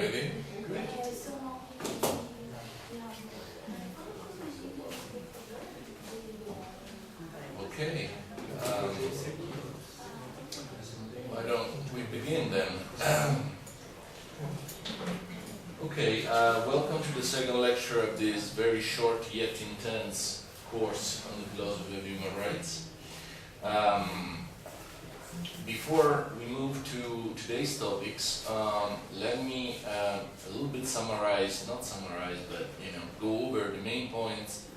Ready? Great. Okay. Why don't we begin then? Okay, welcome to the second lecture of this very short yet intense course on the philosophy of human rights. Before we move to today's topics, let me a little bit go over the main points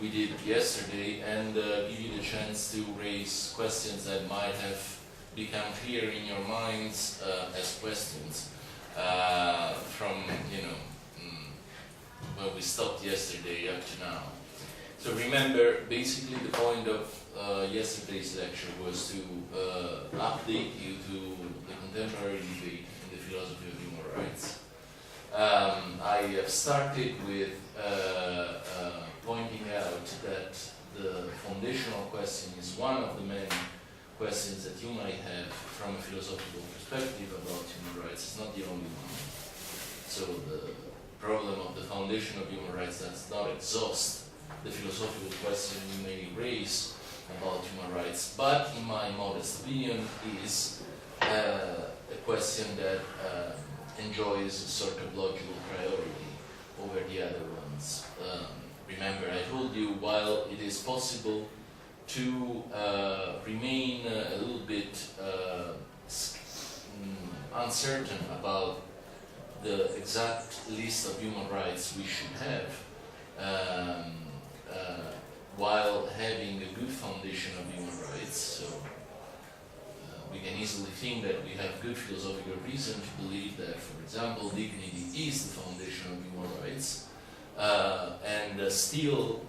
we did yesterday and give you the chance to raise questions that might have become clear in your minds as questions from when we stopped yesterday up to now. So remember, basically the point of yesterday's lecture was to update you to the contemporary debate in the philosophy of human rights. I have started with pointing out that the foundational question is one of the many questions that you might have from a philosophical perspective about human rights. It's not the only one. So the problem of the foundation of human rights does not exhaust the philosophical question you may raise about human rights, but in my modest opinion is a question that enjoys a sort of logical priority over the other ones. Remember, I told you, while it is possible to remain a little bit uncertain about the exact list of human rights we should have, while having a good foundation of human rights. So we can easily think that we have good philosophical reason to believe that, for example, dignity is the foundation of human rights, and still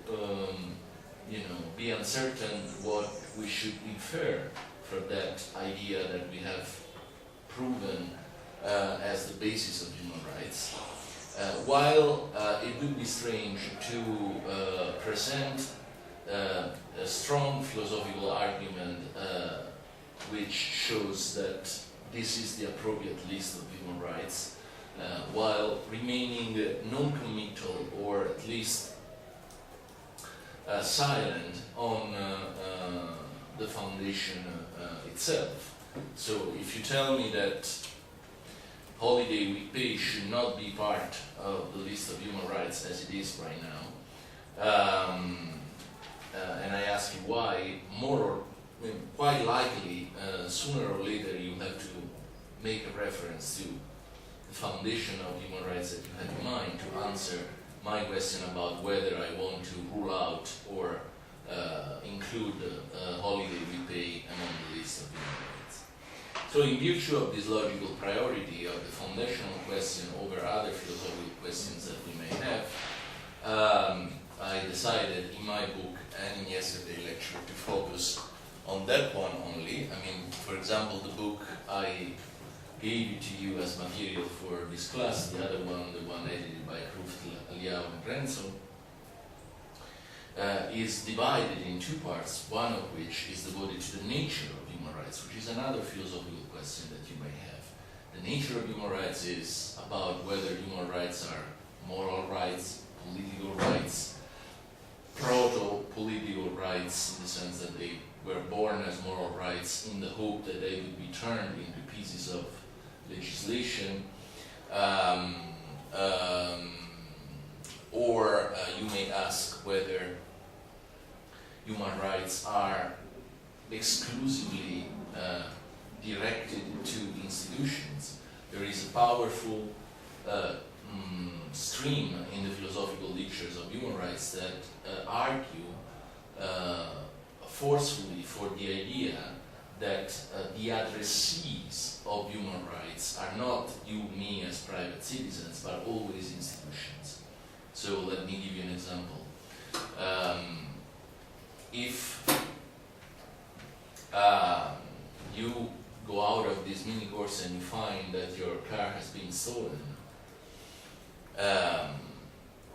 be uncertain what we should infer from that idea that we have proven as the basis of human rights. While it would be strange to present a strong philosophical argument which shows that this is the appropriate list of human rights, while remaining non-committal or at least silent on the foundation itself. So if you tell me that holiday week pay should not be part of the list of human rights as it is right now, and I ask you why, quite likely, sooner or later you have to make a reference to the foundation of human rights that you have in mind to answer my question about whether I want to rule out or include holiday week pay among the list of human rights. So in virtue of this logical priority of the foundational question over other philosophical questions that we may have, I decided in my book and in yesterday's lecture to focus on that one only. I mean, for example, the book I gave to you as material for this class, the other one, the one edited by Kruft, Liao, and Renzo, is divided in two parts, one of which is devoted to the nature of human rights, which is another philosophical question that you may have. The nature of human rights is about whether human rights are moral rights, political rights, proto-political rights, in the sense that they were born as moral rights in the hope that they would be turned into pieces of legislation, or you may ask whether human rights are exclusively directed to institutions. There is a powerful stream in the philosophical lectures of human rights that argue forcefully for the idea that the addressees of human rights are not you, me as private citizens, but always institutions. So let me give you an example. If you go out of this mini course and you find that your car has been stolen,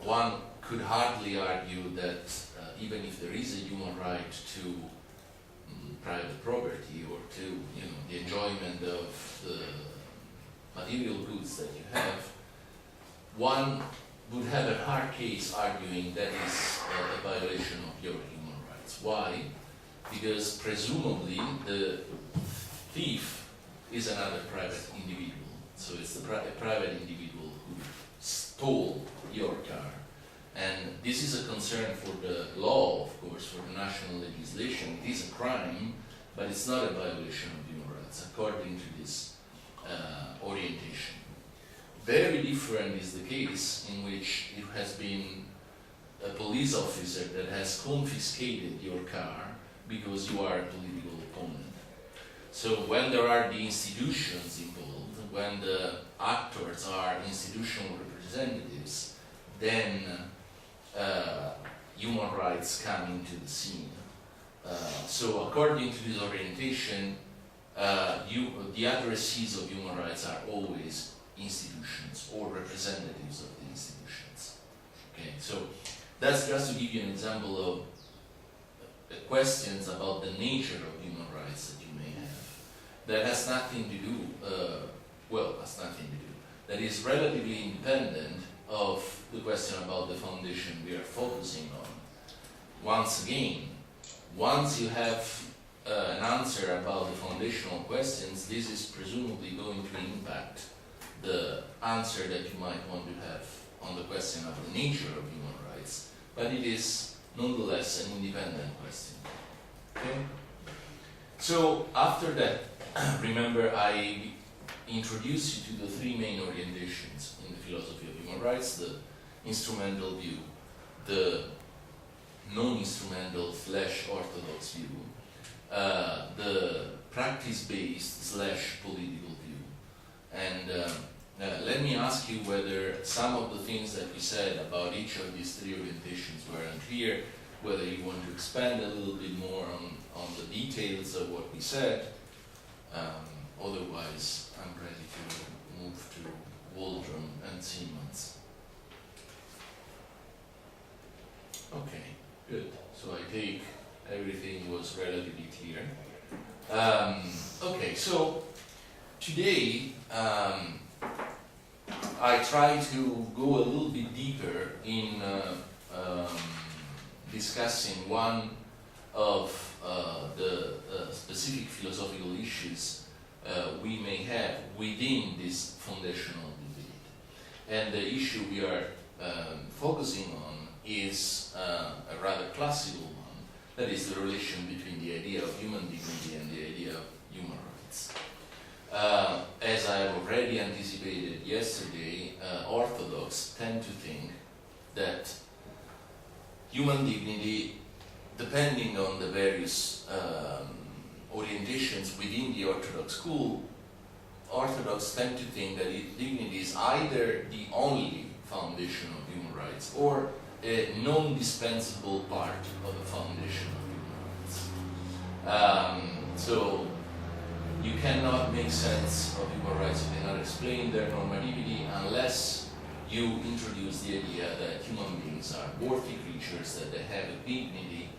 one could hardly argue that even if there is a human right to private property or to the enjoyment of the material goods that you have, one would have a hard case arguing that is a violation of your human rights. Why? Because presumably the thief is another private individual. So it's a private individual who stole your car. And this is a concern for the law, of course, for the national legislation. It is a crime, but it's not a violation of human rights, according to this orientation. Very different is the case in which it has been a police officer that has confiscated your car because you are a political opponent. So when there are the institutions involved, when the actors are institutional representatives, then human rights come into the scene. So according to this orientation, the addressees of human rights are always institutions or representatives of the institutions. Okay, so that's just to give you an example of questions about the nature of human rights that you may have. That has nothing to do, that is relatively independent of the question about the foundation we are focusing on. Once again, once you have an answer about the foundational questions, this is presumably going to impact the answer that you might want to have on the question of the nature of human rights, but it is nonetheless an independent question. Okay? So after that, remember I introduced you to the three main orientations in the philosophy of human rights: the instrumental view, the non-instrumental / orthodox view, the practice-based / political view. And let me ask you whether some of the things that we said about each of these three orientations were unclear, whether you want to expand a little bit more on the details of what we said. Otherwise, I'm ready to move to Waldron and Siemens. Okay, good. So I take everything was relatively clear. Okay, so today I try to go a little bit deeper in discussing one of the specific philosophical issues we may have within this foundational debate. And the issue we are focusing on is a rather classical one, that is the relation between the idea of human dignity and the idea of human rights. As I have already anticipated yesterday, Orthodox tend to think that human dignity, depending on the various orientations within the Orthodox school, Orthodox tend to think that dignity is either the only foundation of human rights or a non-dispensable part of the foundation of human rights. So you cannot make sense of human rights, you cannot explain their normativity unless you introduce the idea that human beings are worthy creatures, that they have a dignity.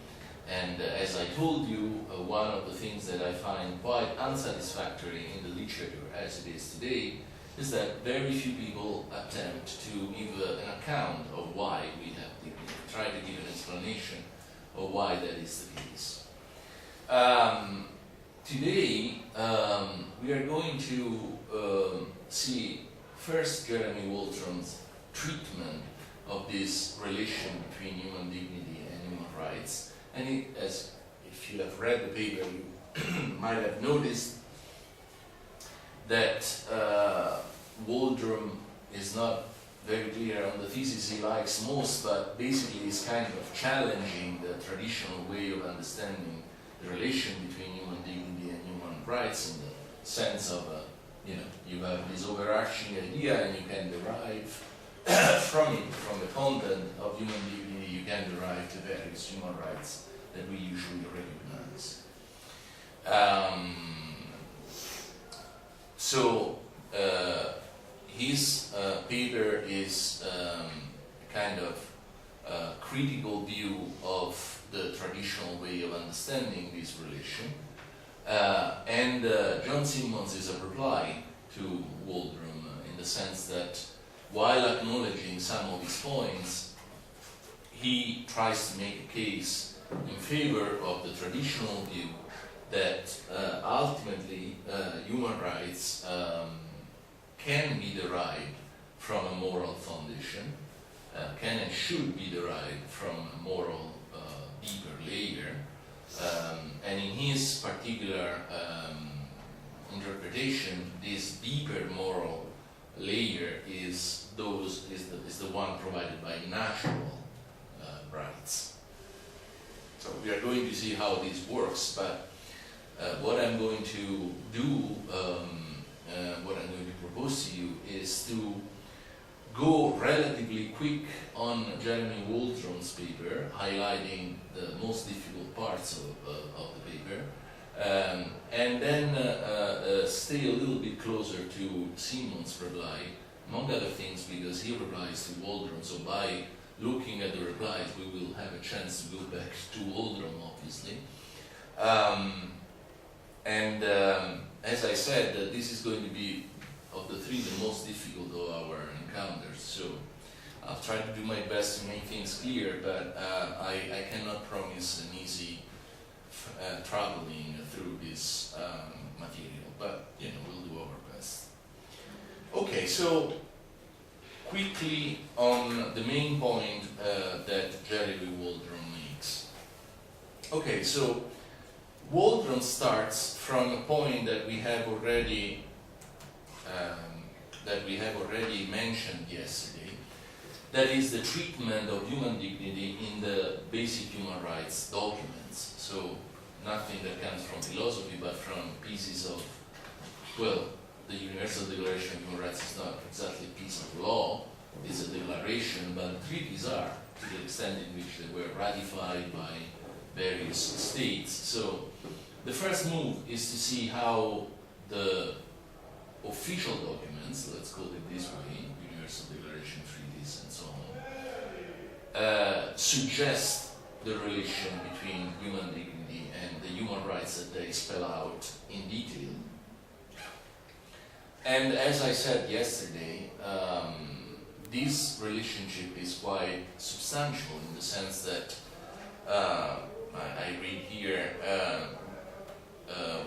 And as I told you, one of the things that I find quite unsatisfactory in the literature as it is today is that very few people attempt to give an account of why we have dignity, try to give an explanation of why that is the case. Today, we are going to see first Jeremy Waldron's treatment of this relation between human dignity and human rights. And it, as if you have read the paper, you might have noticed that Waldron is not very clear on the thesis he likes most, but basically is kind of challenging the traditional way of understanding the relation between human dignity and human rights, in the sense of, you have this overarching idea and you can derive from it, from the content of human dignity, you can derive the various human rights that we usually recognize. His paper is kind of critical view of the traditional way of understanding this relation. And John Simmons is a reply to Waldron in the sense that while acknowledging some of his points, he tries to make a case in favor of the traditional view that ultimately human rights can be derived from a moral foundation, can and should be derived from a moral deeper layer, and in his particular interpretation, this deeper moral layer is the one provided by natural rights. So we are going to see how this works, but what I'm going to do, what I'm going to propose to you is to go relatively quick on Jeremy Waldron's paper, highlighting the most difficult parts of the paper, and then stay a little bit closer to Simon's reply, among other things because he replies to Waldron, so by looking at the replies we will have a chance to go back to Waldron, obviously. As I said, this is going to be, of the three, the most difficult of our encounters, so I'll try to do my best to make things clear, but I cannot promise an easy traveling through this material, but we'll do our best. Okay, so quickly on the main point that Jeremy Waldron makes. Okay, so Waldron starts from a point that we have already mentioned yesterday. That is the treatment of human dignity in the basic human rights documents. So nothing that comes from philosophy, but from pieces of, well, the Universal Declaration of Human Rights is not exactly a piece of law, it's a declaration, but the treaties are, to the extent in which they were ratified by various states. So the first move is to see how the official documents, let's call it this way, Universal Declaration, treaties, and so on, suggest the relation between human dignity and the human rights that they spell out in detail. And as I said yesterday, this relationship is quite substantial in the sense that I read here,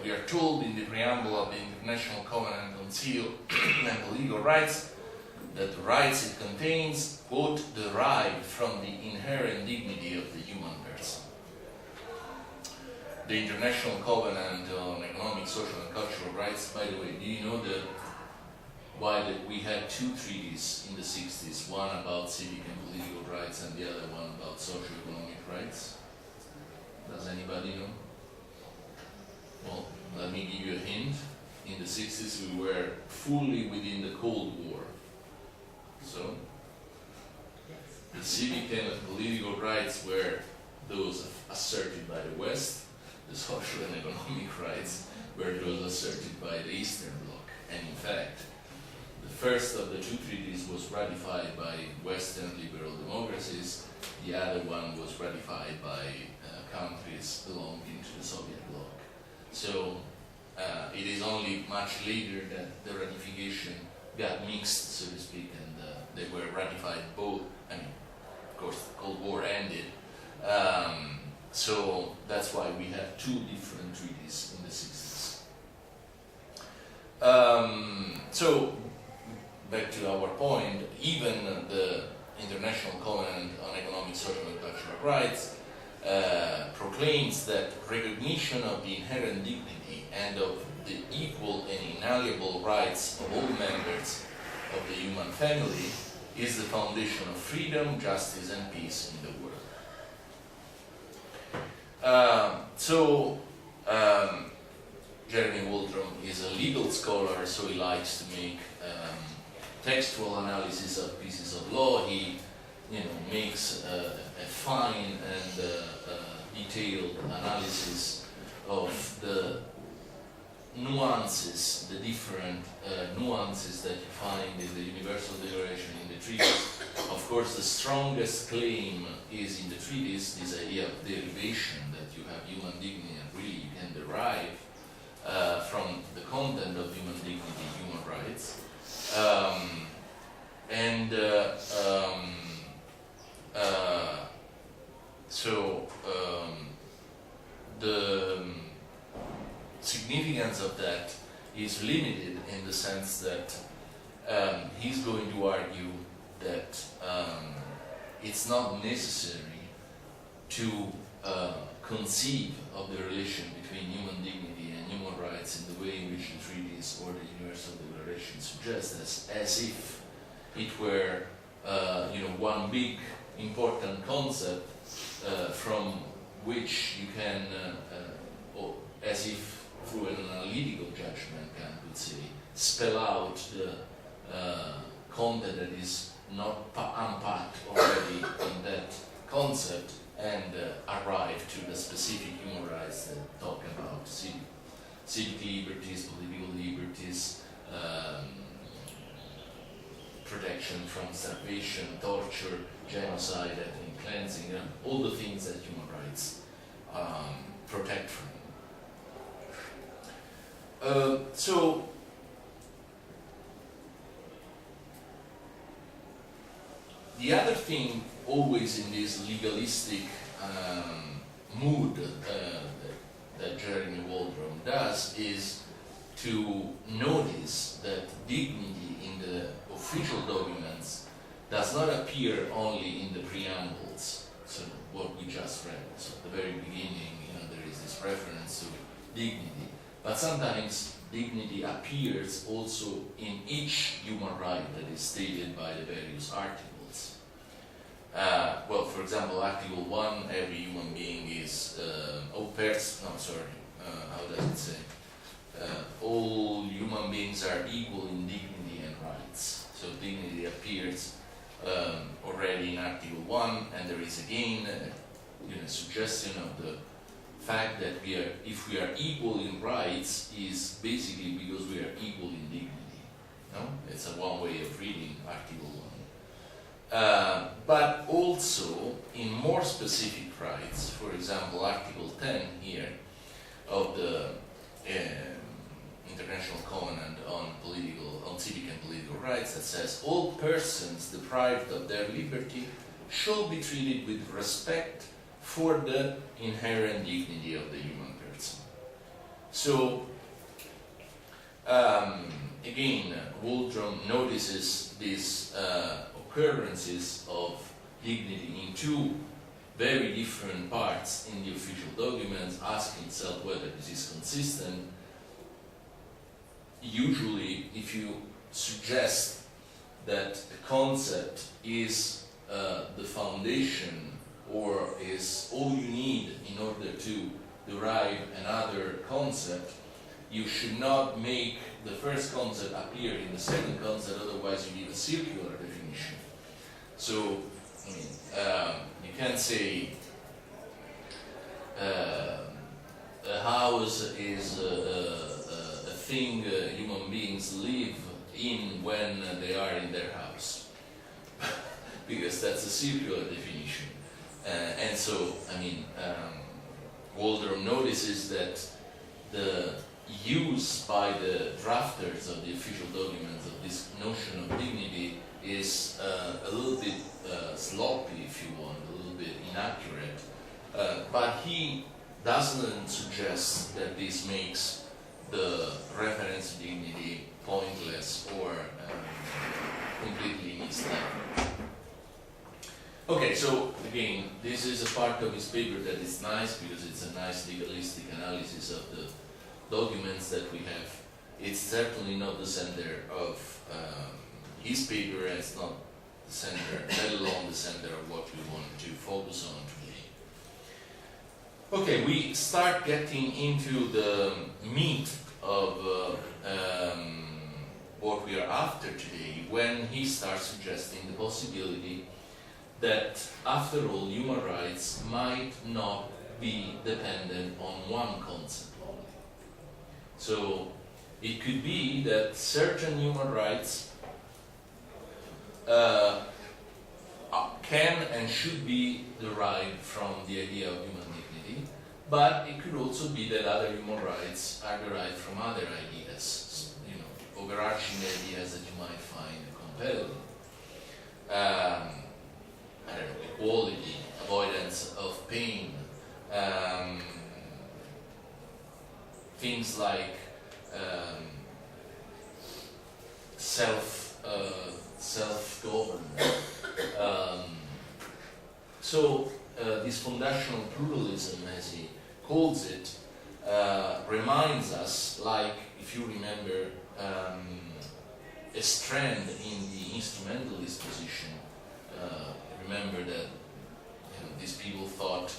we are told in the preamble of the International Covenant on Civil and Legal Rights that the rights it contains, quote, derive from the inherent dignity of the human person. The International Covenant on Economic, Social and Cultural Rights, by the way, do you know why we had two treaties in the 60s, one about civic and political rights and the other one about socio-economic rights? Does anybody know? Well, let me give you a hint. In the 60s we were fully within the Cold War. So, the civic and political rights were those asserted by the West, the social and economic rights were those asserted by the Eastern Bloc. And in fact, the first of the two treaties was ratified by Western liberal democracies, the other one was ratified by countries belonging to the Soviet bloc. So it is only much later that the ratification got mixed, so to speak, and they were ratified both. I mean, of course, the Cold War ended, so that's why we have two different treaties in the 60s. So, back to our point, even the International Covenant on Economic, Social and Cultural Rights proclaims that recognition of the inherent dignity and of the equal and inalienable rights of all members of the human family is the foundation of freedom, justice and peace in the world. Jeremy Waldron is a legal scholar, so he likes to make textual analysis of pieces of law. He makes a fine and detailed analysis of the nuances, the different nuances that you find in the Universal Declaration, in the treaties. Of course, the strongest claim is in the treaties, this idea of derivation, that you have human dignity and really you can derive from the content of human dignity, human rights. And of that is limited in the sense that he's going to argue that it's not necessary to conceive of the relation between human dignity and human rights in the way in which the treaties or the Universal Declaration suggest, as if it were one big important concept from which you can, or as if through an analytical judgment, Kant would say, spell out the content that is not unpacked already in that concept and arrive to the specific human rights that talk about civic liberties, political liberties, protection from starvation, torture, genocide, ethnic cleansing, all the things that human rights protect from. So the other thing, always in this legalistic mood that Jeremy Waldron does, is to notice that dignity in the official documents does not appear only in the preambles, so what we just read. So at the very beginning, there is this reference to dignity, but sometimes dignity appears also in each human right that is stated by the various articles. Well, for example, Article 1, every human being is, how does it say? All human beings are equal in dignity and rights. So dignity appears already in Article 1, and there is again a suggestion of the fact that if we are equal in rights is basically because we are equal in dignity. No? It's one way of reading Article 1. But also in more specific rights, for example, Article 10 here of the International Covenant on Civic and Political Rights, that says all persons deprived of their liberty shall be treated with respect for the inherent dignity of the human person. So, again, Waldron notices these occurrences of dignity in two very different parts in the official documents, asking himself whether this is consistent. Usually, if you suggest that a concept is the foundation or is all you need in order to derive another concept, you should not make the first concept appear in the second concept, otherwise you give a circular definition. So, you can't say a house is a thing human beings live in when they are in their house, because that's a circular definition. And so, Waldron notices that the use by the drafters of the official documents of this notion of dignity is a little bit sloppy, if you want, a little bit inaccurate, but he doesn't suggest that this makes the reference to dignity pointless or completely misled. Okay, so again, this is a part of his paper that is nice because it's a nice legalistic analysis of the documents that we have. It's certainly not the center of his paper, and it's not the center, let alone the center of what we want to focus on today. Okay, we start getting into the meat of what we are after today when he starts suggesting the possibility that, after all, human rights might not be dependent on one concept only. So, it could be that certain human rights can and should be derived from the idea of human dignity, but it could also be that other human rights are derived from other ideas, overarching ideas that you might find compelling. Equality, avoidance of pain, things like self-government. This foundational pluralism, as he calls it, reminds us, like, if you remember, a strand in the instrumentalist position. Remember that these people thought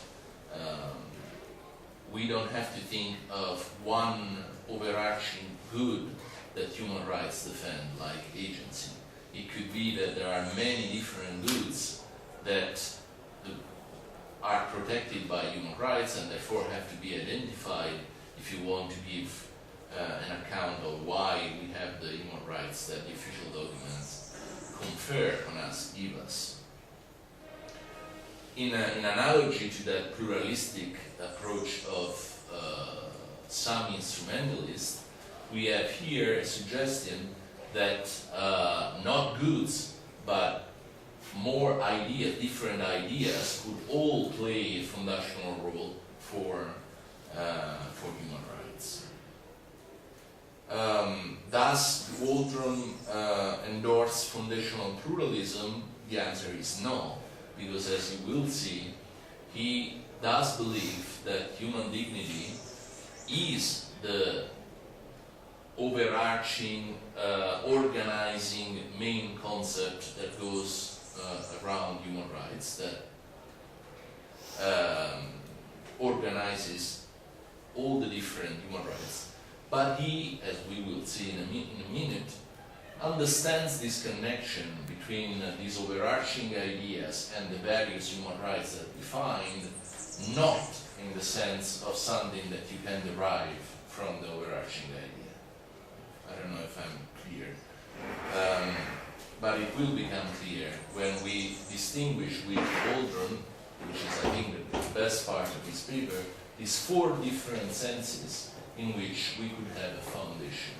we don't have to think of one overarching good that human rights defend, like agency. It could be that there are many different goods that are protected by human rights and therefore have to be identified if you want to give an account of why we have the human rights that the official documents confer on us, give us. In analogy to that pluralistic approach of some instrumentalists, we have here a suggestion that not goods, but more ideas, different ideas, could all play a foundational role for human rights. Does Waldron endorse foundational pluralism? The answer is no, because as you will see, he does believe that human dignity is the overarching, organizing main concept that goes around human rights, that organizes all the different human rights. But he, as we will see in a minute, understands this connection between these overarching ideas and the various human rights that we find, not in the sense of something that you can derive from the overarching idea. I don't know if I'm clear. But it will become clear when we distinguish with Waldron, which is, I think, the best part of his paper, these four different senses in which we could have a foundation.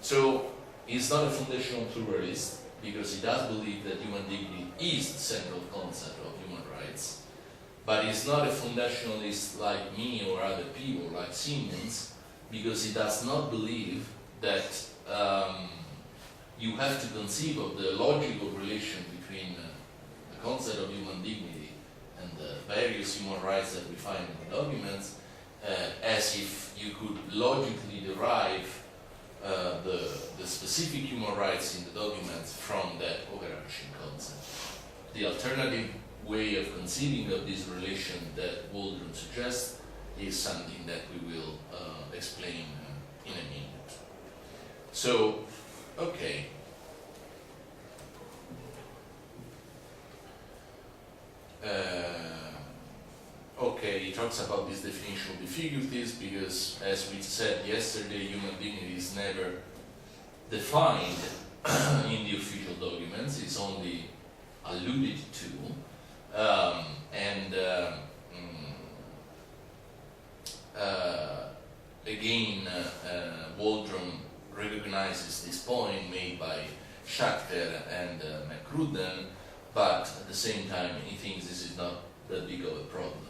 So he's not a foundational pluralist because he does believe that human dignity is the central concept of human rights, but he's not a foundationalist like me or other people like Siemens, because he does not believe that you have to conceive of the logical relation between the concept of human dignity and the various human rights that we find in the documents as if you could logically derive the specific human rights in the documents from that overarching concept. The alternative way of conceiving of this relation that Waldron suggests is something that we will explain in a minute. So, okay. Okay, he talks about these definitional difficulties because, as we said yesterday, human dignity is never defined in the official documents, it's only alluded to. Again, Waldron recognizes this point made by Schachter and McCrudden, but at the same time he thinks this is not that big of a problem.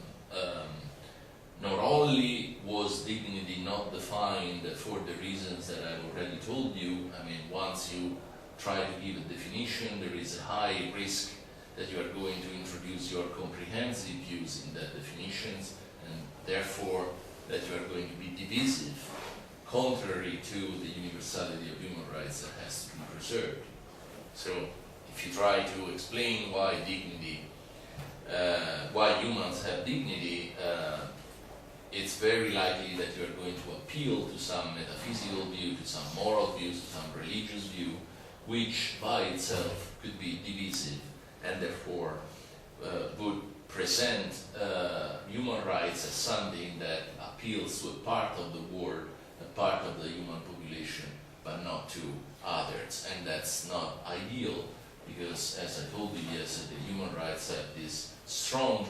Not only was dignity not defined for the reasons that I've already told you, I mean, once you try to give a definition, there is a high risk that you are going to introduce your comprehensive views in that definitions, and therefore that you are going to be divisive, contrary to the universality of human rights that has to be preserved. So, if you try to explain why dignity, why humans have dignity, it's very likely that you are going to appeal to some metaphysical view, to some moral view, to some religious view, which by itself could be divisive and therefore would present human rights as something that appeals to a part of the world, a part of the human population, but not to others. And that's not ideal because, as I told you yesterday, human rights have this strong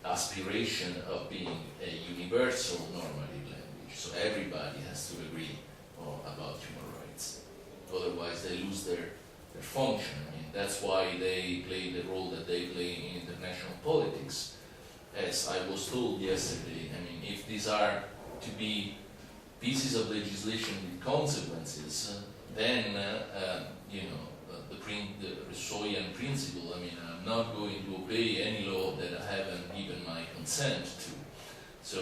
aspiration of being a universal normative language. So everybody has to agree about human rights. Otherwise they lose their function. I mean, that's why they play the role that they play in international politics. As I was told yesterday, I mean, if these are to be pieces of legislation with consequences, then consent to. So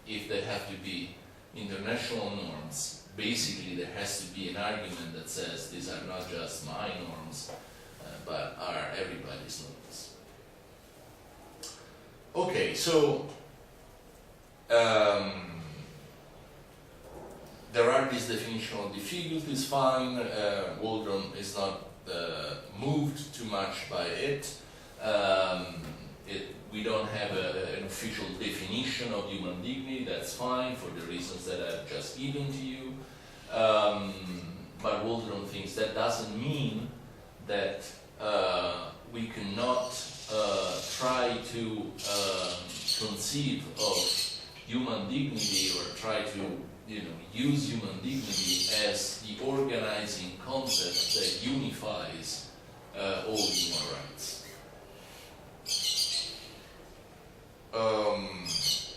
if there have to be international norms, basically there has to be an argument that says these are not just my norms, but are everybody's norms. Okay, so there are these definitional difficulties, fine. Waldron is not moved too much by it. We don't have an official definition of human dignity, that's fine for the reasons that I've just given to you. But Waldron thinks that doesn't mean that we cannot try to conceive of human dignity or try to use human dignity as the organizing concept that unifies all human rights.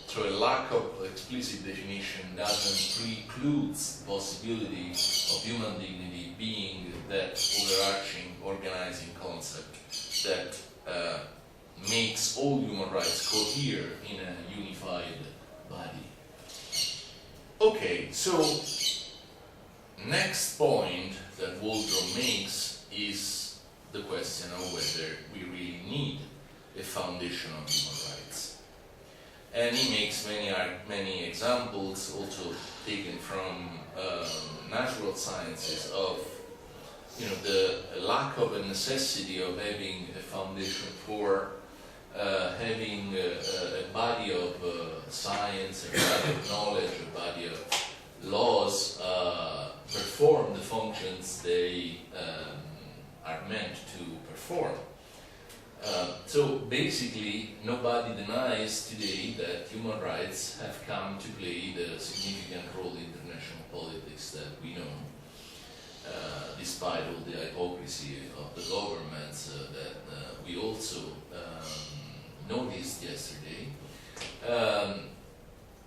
So a lack of explicit definition doesn't preclude the possibility of human dignity being that overarching organizing concept that makes all human rights cohere in a unified body. Okay, so next point that Waldron makes is the question of whether we really need a foundation of human rights. And he makes many examples, also taken from natural sciences, of the lack of a necessity of having a foundation for having a body of science, a body of knowledge, a body of laws perform the functions they are meant to perform. So basically, nobody denies today that human rights have come to play the significant role in international politics that we know, despite all the hypocrisy of the governments that we also noticed yesterday.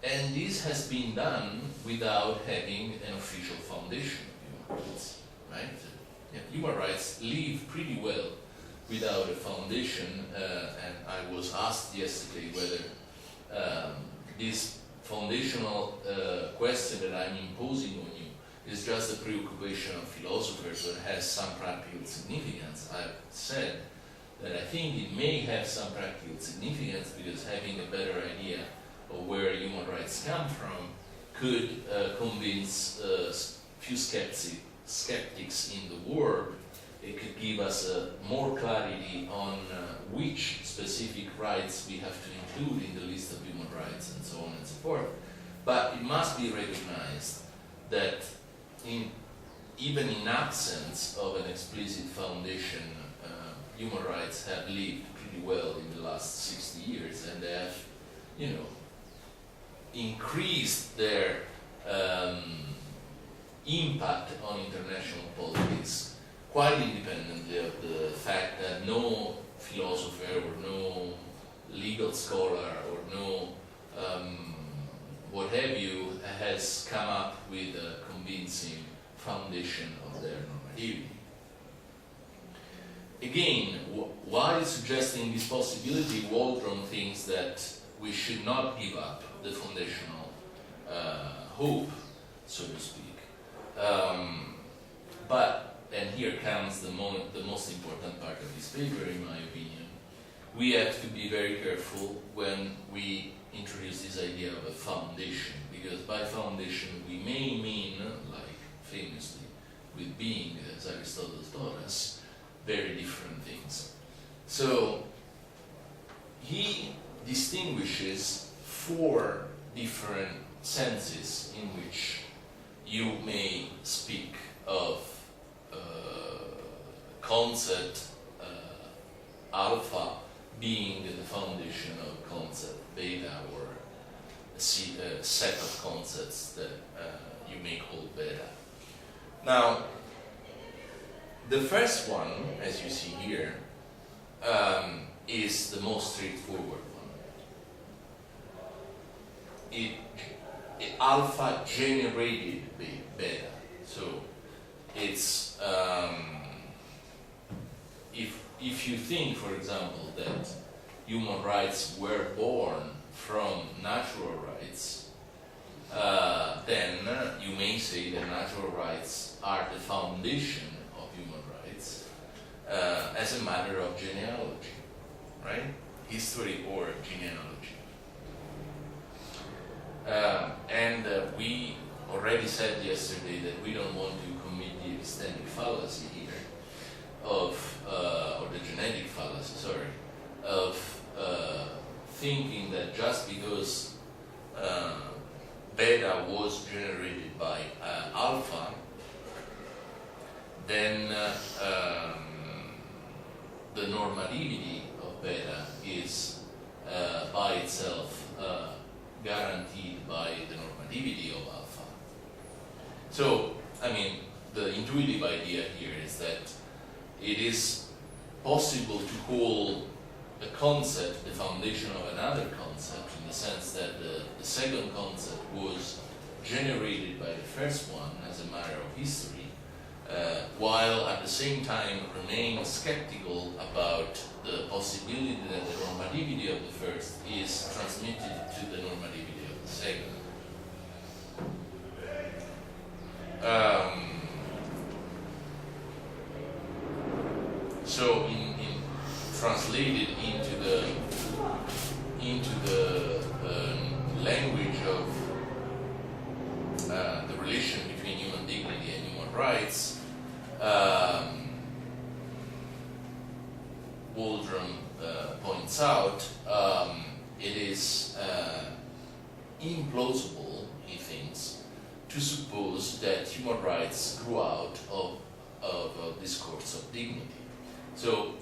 And this has been done without having an official foundation of human rights, right? Human rights live pretty well without a foundation, and I was asked yesterday whether this foundational question that I'm imposing on you is just a preoccupation of philosophers or has some practical significance. I've said that I think it may have some practical significance because having a better idea of where human rights come from could convince few skeptics in the world. It could give us more clarity on which specific rights we have to include in the list of human rights and so on and so forth. But it must be recognized that even in absence of an explicit foundation, human rights have lived pretty well in the last 60 years, and they have, increased their impact on international politics quite independently of the fact that no philosopher or no legal scholar or no what have you has come up with a convincing foundation of their normativity. Again, while suggesting this possibility, Waldron thinks that we should not give up the foundational hope, so to speak. And here comes the most important part of this paper, in my opinion. We have to be very careful when we introduce this idea of a foundation, because by foundation we may mean, like famously with being, as Aristotle taught us, very different things. So he distinguishes 4 different senses in which you may speak of concept alpha being the foundation of concept beta, or a set of concepts that you may call beta. Now, the first one, as you see here, is the most straightforward one. Alpha generated beta. So it's if you think, for example, that human rights were born from natural rights, then you may say that natural rights are the foundation of human rights as a matter of genealogy, right? History or genealogy. We already said yesterday that we don't want to commit the epistemic fallacy here of, or the genetic fallacy, sorry, of thinking that just because beta was generated by alpha, then the normativity of beta is by itself guaranteed by the normativity of alpha. So, I mean, the intuitive idea here is that it is possible to call a concept the foundation of another concept, in the sense that the second concept was generated by the first one as a matter of history, while at the same time remain skeptical about the possibility that the normativity of the first is transmitted to the normativity of the second. So, in translated into the language of the relation between human dignity and human rights, Waldron points out, it is implausible, he thinks, to suppose that human rights grew out of a discourse of dignity. So,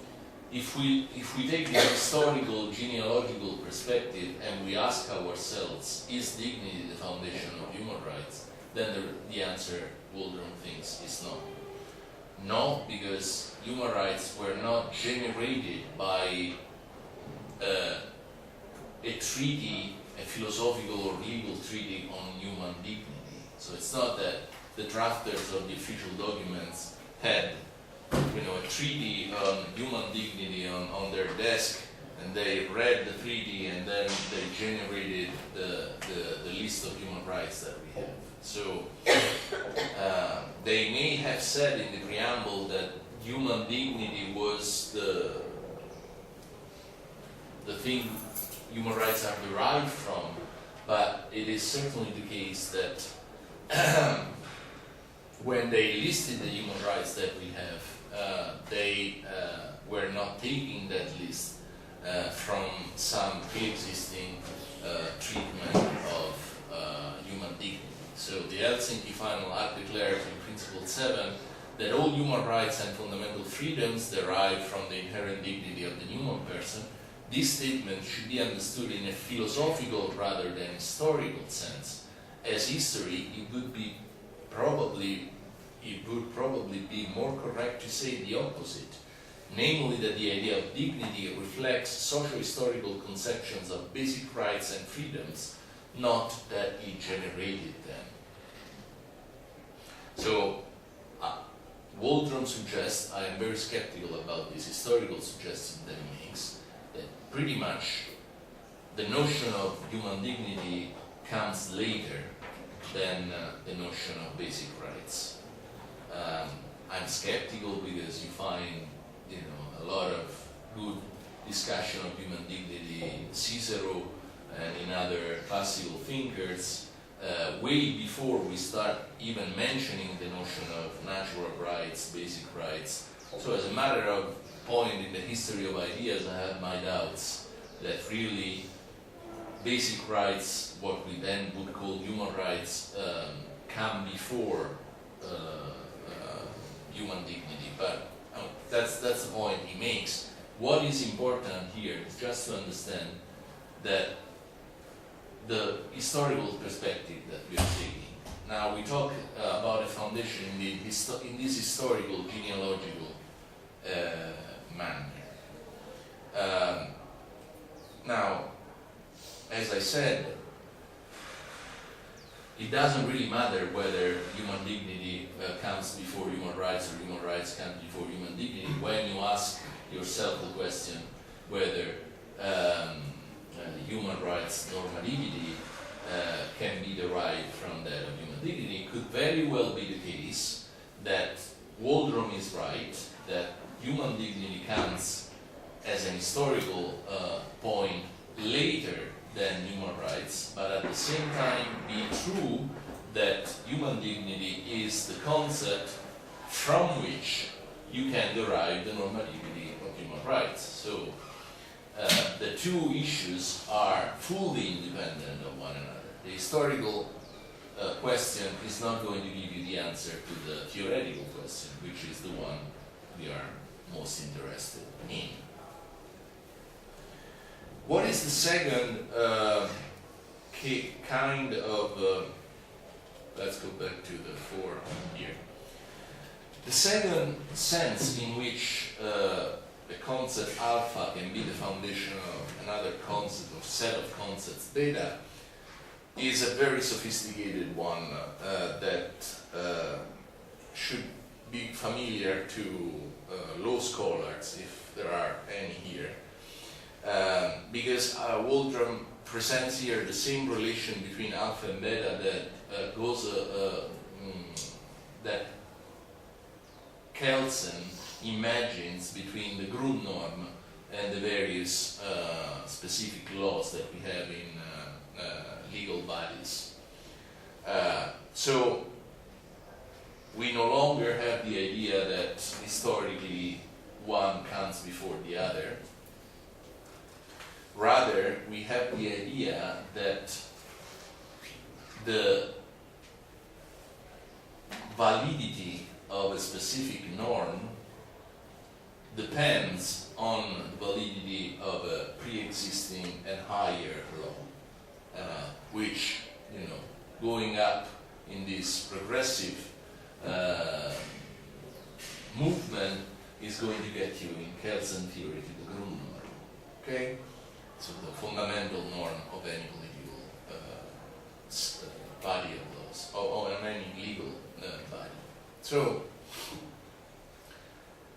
if we take the historical genealogical perspective and we ask ourselves, is dignity the foundation of human rights? Then the answer, Waldron thinks, is no. No, because human rights were not generated by a treaty, a philosophical or legal treaty on human dignity. So it's not that the drafters of the official documents had, a treaty on human dignity on their desk, and they read the treaty and then they generated the list of human rights that we have. So they may have said in the preamble that human dignity was the thing human rights are derived from, but it is certainly the case that when they listed the human rights that we have, they were not taking that list from some pre-existing treatment of human dignity. So the Helsinki Final Act declares in Principle 7 that all human rights and fundamental freedoms derive from the inherent dignity of the human person. This statement should be understood in a philosophical rather than historical sense. As history, it would probably be more correct to say the opposite, namely that the idea of dignity reflects socio-historical conceptions of basic rights and freedoms, not that it generated them. So, Waldron suggests, I am very skeptical about this historical suggestion that he makes, that pretty much the notion of human dignity comes later than the notion of basic rights. I'm skeptical because you find, a lot of good discussion of human dignity in Cicero and in other classical thinkers, way before we start even mentioning the notion of natural rights, basic rights. So as a matter of point in the history of ideas, I have my doubts that really basic rights, what we then would call human rights, come before human dignity. But that's the point he makes. What is important here is just to understand that the historical perspective that we are taking. Now we talk about a foundation in this historical genealogical manner. Now, as I said, it doesn't really matter whether human dignity comes before human rights or human rights comes before human dignity when you ask yourself the question whether human rights normativity can be derived from that of human dignity. It could very well be the case that Waldron is right, that human dignity comes as an historical point later than human rights, but at the same time be true that human dignity is the concept from which you can derive the normativity of human rights. So the two issues are fully independent of one another. The historical question is not going to give you the answer to the theoretical question, which is the one we are most interested in. What is the second kind of, let's go back to the four here. The second sense in which the concept alpha can be the foundation of another concept or set of concepts beta is a very sophisticated one that should be familiar to law scholars, if there are any here. Because Waldron presents here the same relation between alpha and beta that goes that Kelsen imagines between the Grundnorm and the various specific laws that we have in legal bodies. So we no longer have the idea that historically one comes before the other. Rather, we have the idea that the validity of a specific norm depends on the validity of a pre-existing and higher law, which, going up in this progressive movement is going to get you in Kelsen theory to the Grundnorm. Okay? So the fundamental norm of any political body of laws, or any legal body. So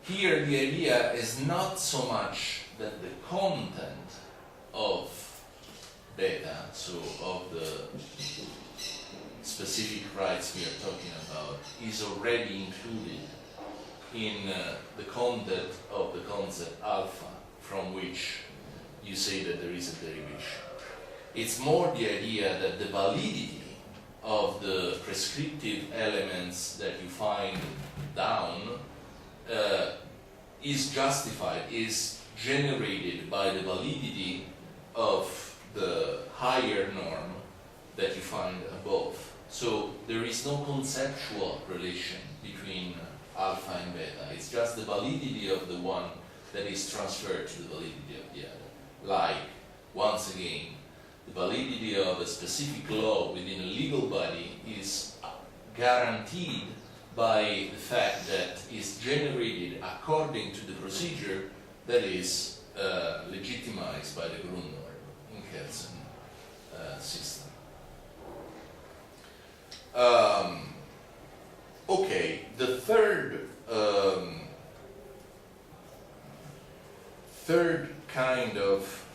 here the idea is not so much that the content of beta, so of the specific rights we are talking about, is already included in the content of the concept alpha, from which you say that there is a derivation. It's more the idea that the validity of the prescriptive elements that you find down is justified, is generated by the validity of the higher norm that you find above. So there is no conceptual relation between alpha and beta. It's just the validity of the one that is transferred to the validity of the other. Like, once again, the validity of a specific law within a legal body is guaranteed by the fact that it's generated according to the procedure that is legitimized by the Grundnorm in Kelsen system. Okay, the third kind of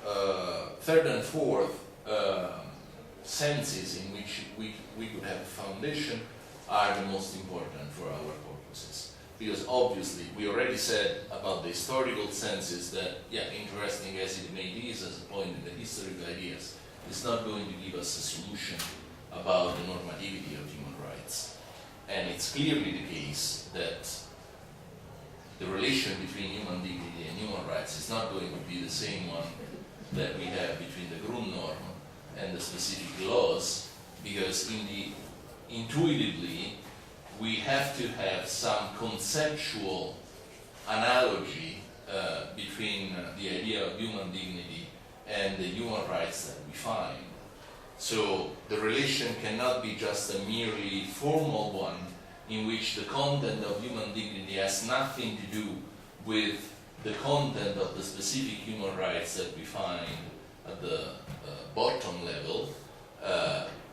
third and fourth senses in which we could have a foundation are the most important for our purposes. Because obviously, we already said about the historical senses that, interesting as it may be as a point in the history of ideas, it's not going to give us a solution about the normativity of human rights. And it's clearly the case that the relation between human dignity and human rights is not going to be the same one that we have between the Grundnorm and the specific laws, because intuitively we have to have some conceptual analogy between the idea of human dignity and the human rights that we find. So the relation cannot be just a merely formal one in which the content of human dignity has nothing to do with the content of the specific human rights that we find at the bottom level.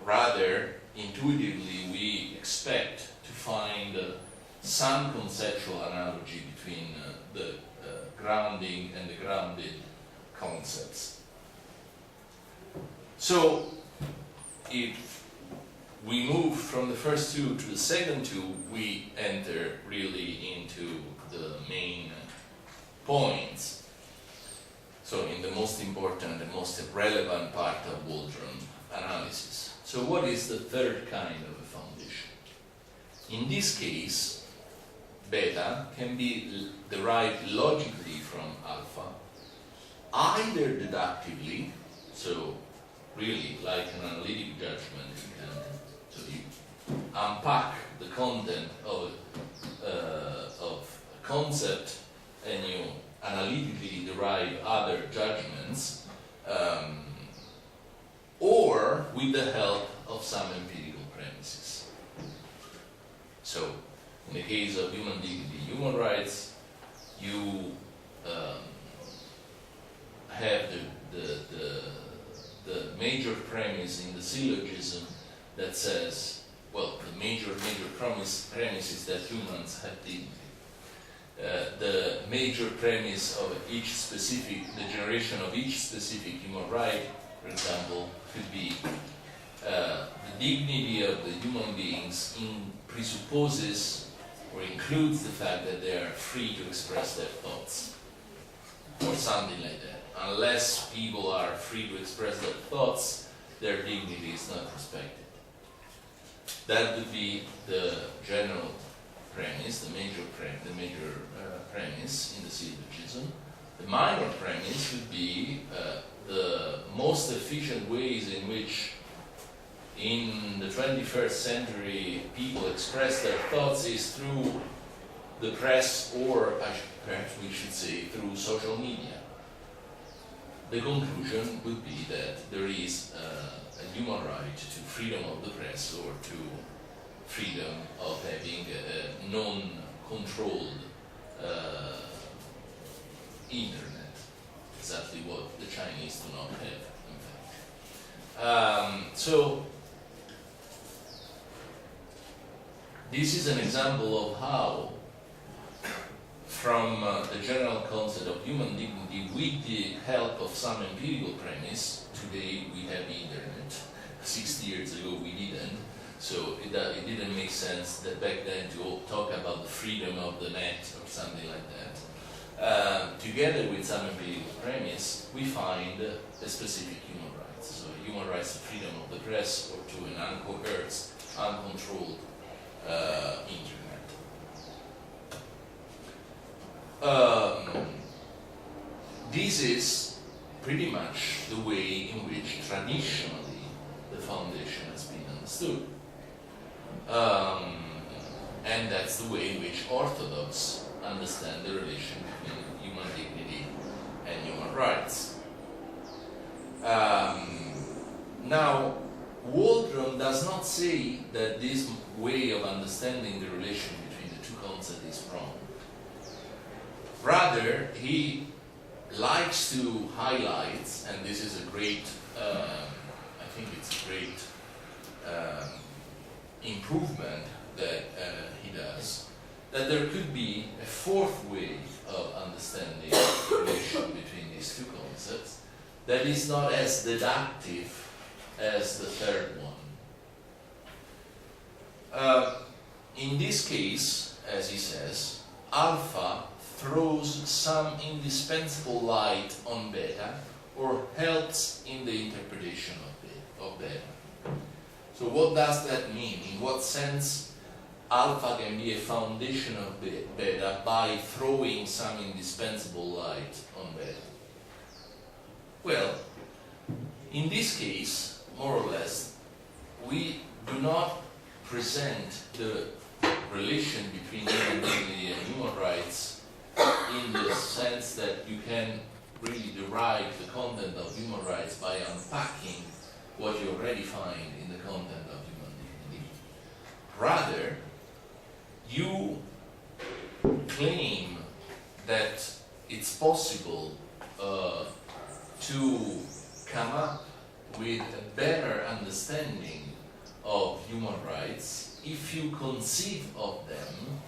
Rather, intuitively, we expect to find some conceptual analogy between the grounding and the grounded concepts. So, if we move from the first two to the second two, we enter really into the main points. So, in the most important and most relevant part of Waldron analysis. So, what is the third kind of a foundation? In this case, beta can be derived logically from alpha, either deductively, so really like an analytic judgment, so you unpack the content of a concept and you analytically derive other judgments, or with the help of some empirical premises. So, in the case of human dignity, human rights, you have the major premise in the syllogism that says, well, the major premise is that humans have dignity. The major premise of each specific, the generation of each specific human right, for example, could be the dignity of the human beings presupposes or includes the fact that they are free to express their thoughts, or something like that. Unless people are free to express their thoughts, their dignity is not respected. That would be the general premise, the major premise in the syllogism. The minor premise would be the most efficient ways in which in the 21st century people express their thoughts is through the press, or perhaps we should say through social media. The conclusion would be that there is a human right to freedom of the press, or to freedom of having a non-controlled internet, exactly what the Chinese do not have, in fact. So, this is an example of how, from the general concept of human dignity, with the help of some empirical premise, today we have the internet. 60 years ago we didn't, so it didn't make sense that back then to talk about the freedom of the net or something like that. Together with some empirical premise, we find a specific human rights. So human rights to freedom of the press, or to an uncoerced, uncontrolled internet. This is pretty much the way in which traditionally the foundation has been understood. And that's the way in which Orthodox understand the relation between human dignity and human rights. Now, Waldron does not say that this way of understanding the relation between the two concepts is wrong. Rather, he likes to highlight, and this is a great, I think it's a great improvement that he does, that there could be a fourth way of understanding the relation between these two concepts that is not as deductive as the third one. In this case, as he says, alpha throws some indispensable light on beta, or helps in the interpretation of beta. So what does that mean? In what sense alpha can be a foundation of beta by throwing some indispensable light on beta? Well, in this case, more or less, we do not present the relation between human dignity and human rights in the sense that you can really derive the content of human rights by unpacking what you already find in the content of human dignity. Rather, you claim that it's possible to come up with a better understanding of human rights if you conceive of them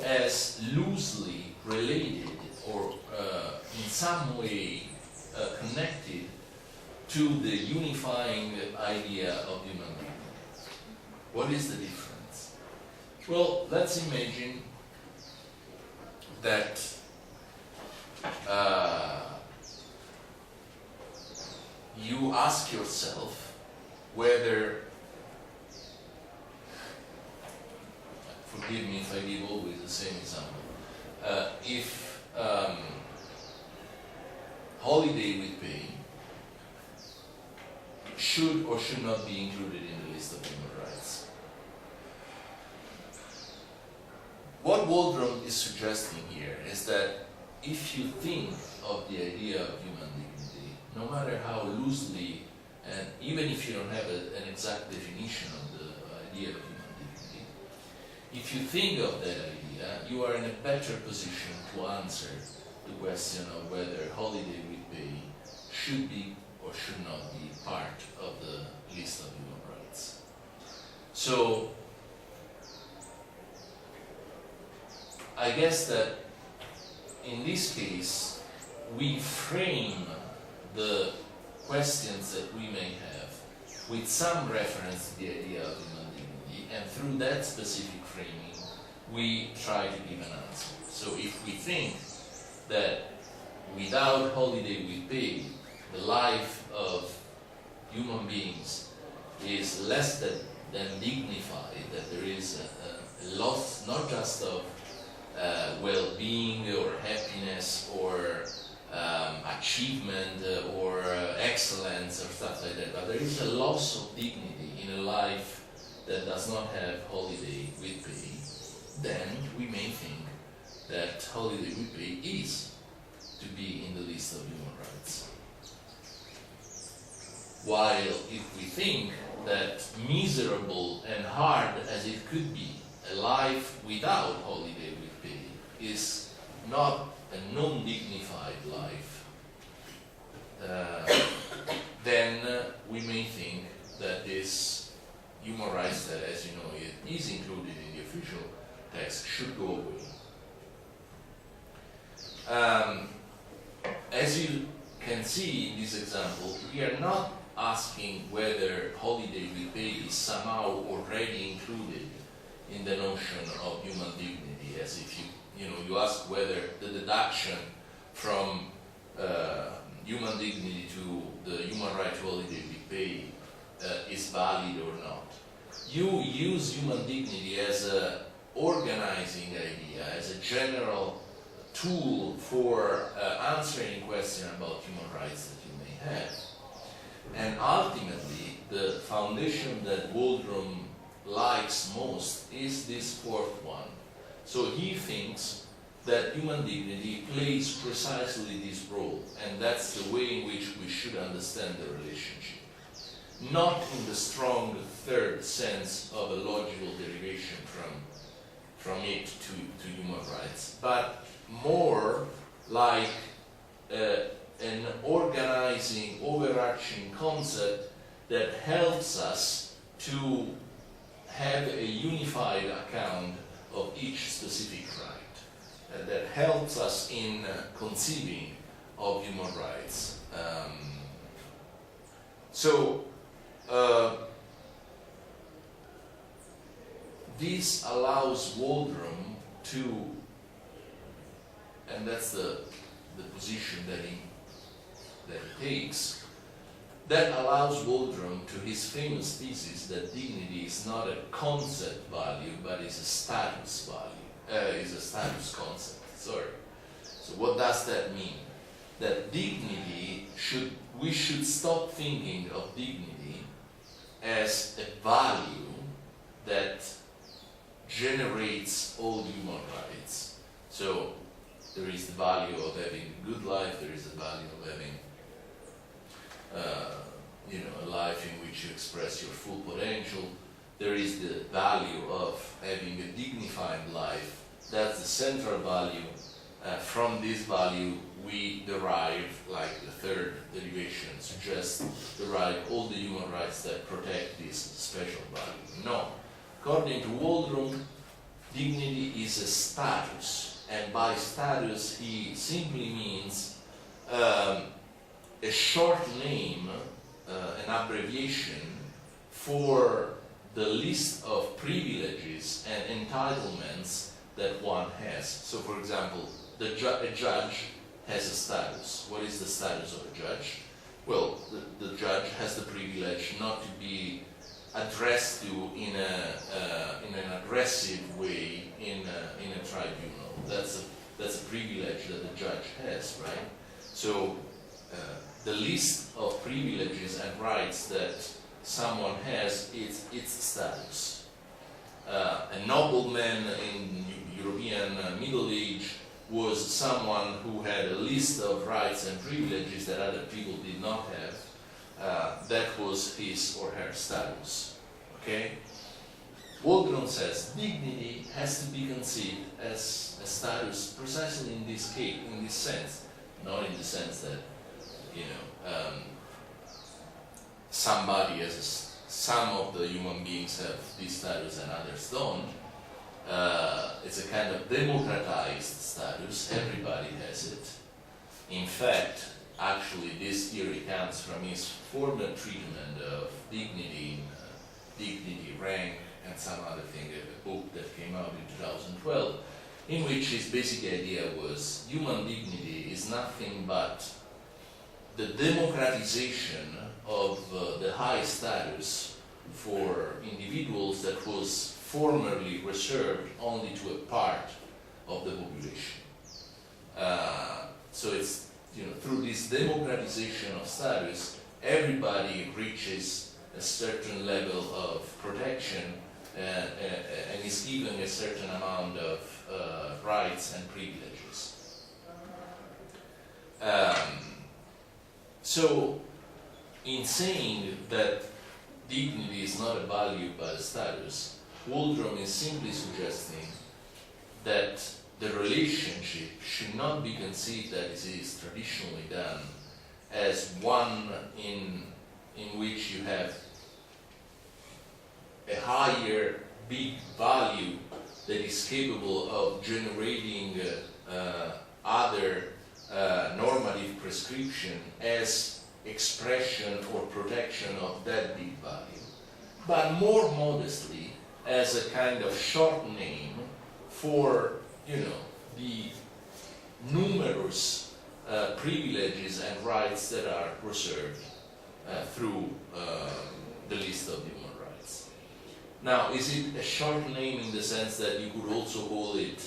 as loosely related, or in some way connected to the unifying idea of human being. What is the difference? Well, let's imagine that you ask yourself whether, forgive me if I give always the same example, if holiday with pay should or should not be included in the list of human rights. What Waldron is suggesting here is that if you think of the idea of human dignity, no matter how loosely, and even if you don't have an exact definition of the idea of human dignity, if you think of that idea, you are in a better position to answer the question of whether holiday with pay should be or should not be part of the list of human rights. So, I guess that in this case, we frame the questions that we may have with some reference to the idea of human dignity, and through that specific framing, we try to give an answer. So if we think that without holiday with pay, the life of human beings is less than dignified, that there is a loss not just of well-being or happiness or achievement or excellence or stuff like that, but there is a loss of dignity in a life that does not have holiday with pay, then we may think that holiday with pay is to be in the list of human rights. While if we think that miserable and hard as it could be, a life without holiday with pay is not a non-dignified life, then we may think that this human rights that, as you know, it is included in the official text should go away. As you can see in this example, we are not asking whether holiday with pay is somehow already included in the notion of human dignity, as if you ask whether the deduction from human dignity to the human right to holiday with pay is valid or not. You use human dignity as an organizing idea, as a general tool for answering questions about human rights that you may have. And ultimately, the foundation that Waldron likes most is this fourth one. So he thinks that human dignity plays precisely this role, and that's the way in which we should understand the relationship. Not in the strong third sense of a logical derivation from it to human rights, but more like an organizing, overarching concept that helps us to have a unified account of each specific right, that helps us in conceiving of human rights. This allows Waldron to, and that's the position that he takes, that allows Waldron to his famous thesis that dignity is not a concept value, but is a status value, is a status concept. Sorry. So what does that mean? That dignity we should stop thinking of dignity as a value that generates all human rights. So there is the value of having a good life, there is the value of having a life in which you express your full potential, there is the value of having a dignified life. That's the central value. From this value we derive, like the third derivation suggests, derive all the human rights that protect this special value. No. According to Waldron, dignity is a status, and by status he simply means a short name, an abbreviation for the list of privileges and entitlements that one has. So, for example, a judge has a status. What is the status of a judge? Well, the judge has the privilege not to be addressed to in an aggressive way in a tribunal. That's a privilege that the judge has, right? So the list of privileges and rights that someone has is its status. A nobleman in European Middle Age was someone who had a list of rights and privileges that other people did not have. That was his or her status. Okay? Waldron says dignity has to be conceived as a status precisely in this case, in this sense, not in the sense that somebody some of the human beings have this status and others don't. It's a kind of democratized status. Everybody has it. In fact, actually, this theory comes from his former treatment of dignity, rank, and some other thing, a book that came out in 2012, in which his basic idea was human dignity is nothing but the democratization of the high status for individuals that was formerly reserved only to a part of the population. So it's, through this democratization of status, everybody reaches a certain level of protection and is given a certain amount of rights and privileges. So, in saying that dignity is not a value but a status, Waldron is simply suggesting that the relationship should not be conceived as it is traditionally done as one in which you have a higher big value that is capable of generating other normative prescription as expression or protection of that big value, but more modestly as a kind of short name for, the numerous privileges and rights that are reserved through the list of human rights. Now, is it a short name in the sense that you could also call it,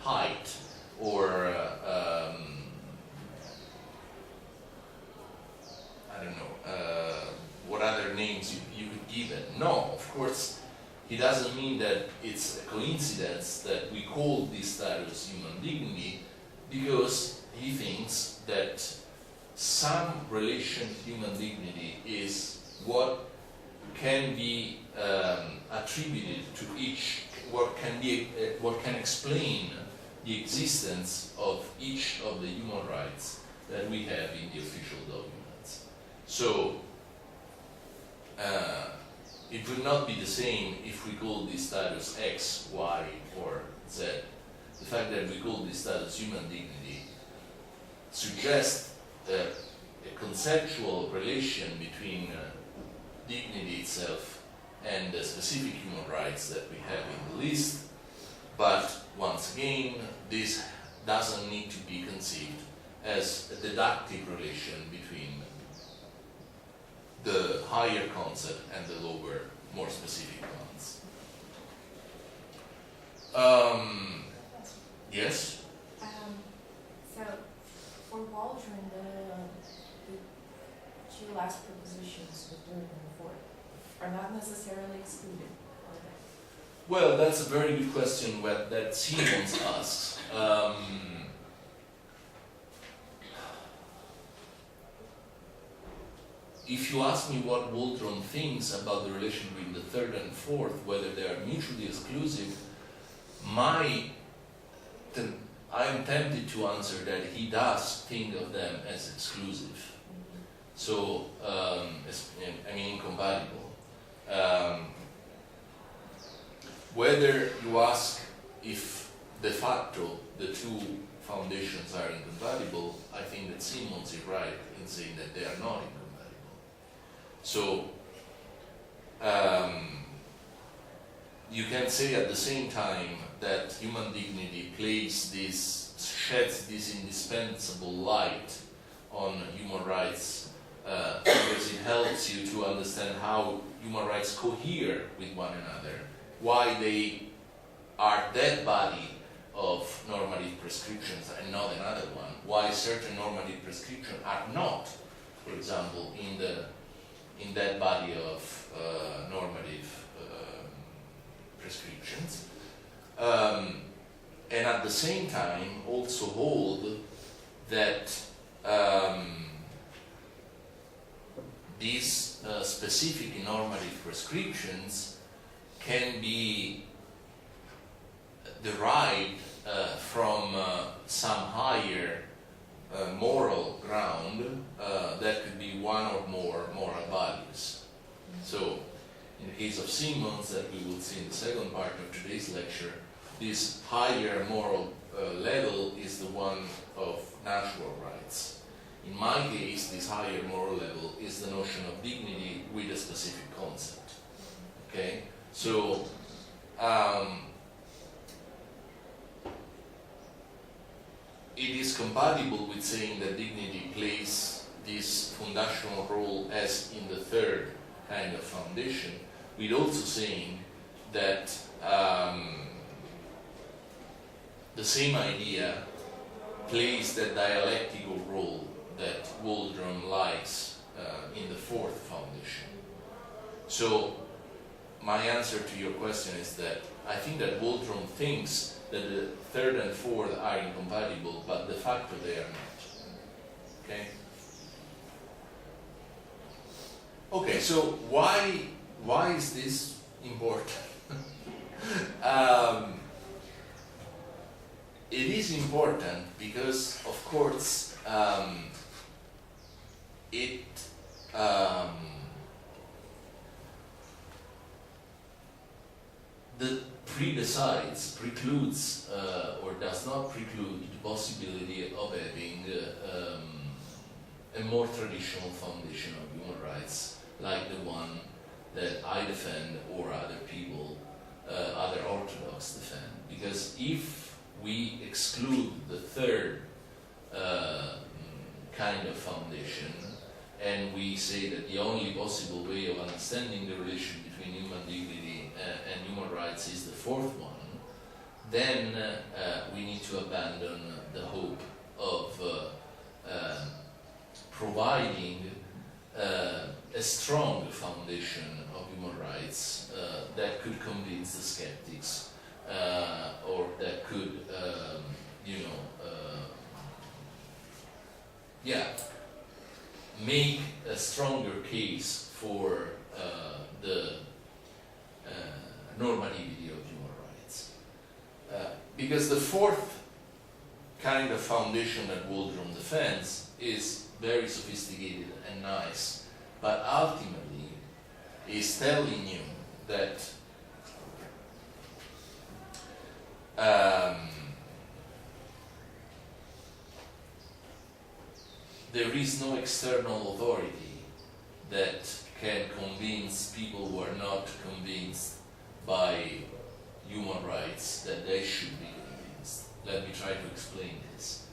height, or what other names you could give it? No, of course, he doesn't mean that it's a coincidence that we call this status human dignity, because he thinks that some relation to human dignity is what can be attributed to each, what can explain the existence of each of the human rights that we have in the official documents. So it would not be the same if we call this status X, Y, or Z. The fact that we call this status human dignity suggests a conceptual relation between dignity itself and the specific human rights that we have in the list. But once again, this doesn't need to be conceived as a deductive relation between the higher concept and the lower, more specific ones. Yes? So, for Waldron, the two last propositions, the third and the fourth, are not necessarily excluded, are they? Well, that's a very good question that Siemens asks. If you ask me what Waldron thinks about the relation between the third and fourth, whether they are mutually exclusive, I am tempted to answer that he does think of them as exclusive. So, incompatible. Whether you ask if de facto the two foundations are incompatible, I think that Simmons is right in saying that they are not incompatible. So you can say at the same time that human dignity sheds this indispensable light on human rights because it helps you to understand how human rights cohere with one another, why they are that body of normative prescriptions and not another one, why certain normative prescriptions are not, for example, in that body of normative prescriptions, and at the same time also hold that these specific normative prescriptions can be derived from some higher moral ground that could be one or more moral values. So, in the case of Simmons, that we will see in the second part of today's lecture, this higher moral level is the one of natural rights. In my case, this higher moral level is the notion of dignity with a specific concept. Okay? So, it is compatible with saying that dignity plays this foundational role as in the third kind of foundation, with also saying that the same idea plays the dialectical role that Waldron likes in the fourth foundation. So my answer to your question is that I think that Waldron thinks that the third and fourth are incompatible, but de facto they are not. Okay? Okay, so why is this important? It is important because, of course, it precludes or does not preclude the possibility of having a more traditional foundation of human rights, like the one that I defend or other people, other Orthodox defend. Because if we exclude the third kind of foundation, and we say that the only possible way of understanding the relation between human dignity and human rights is the fourth one, then we need to abandon the hope of providing a strong foundation of human rights that could convince the skeptics or that could, make a stronger case for the normativity of human rights. Because the fourth kind of foundation that Waldron defends is very sophisticated and nice, but ultimately is telling you that there is no external authority that can convince people who are not convinced by human rights that they should be convinced. Let me try to explain this.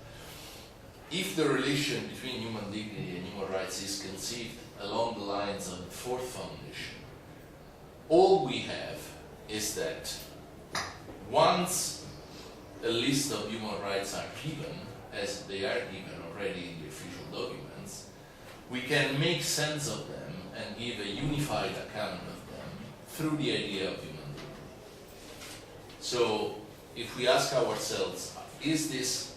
If the relation between human dignity and human rights is conceived along the lines of the fourth foundation, all we have is that once a list of human rights are given, as they are given already in the official documents, we can make sense of them and give a unified account of them through the idea of human dignity. So, if we ask ourselves, is this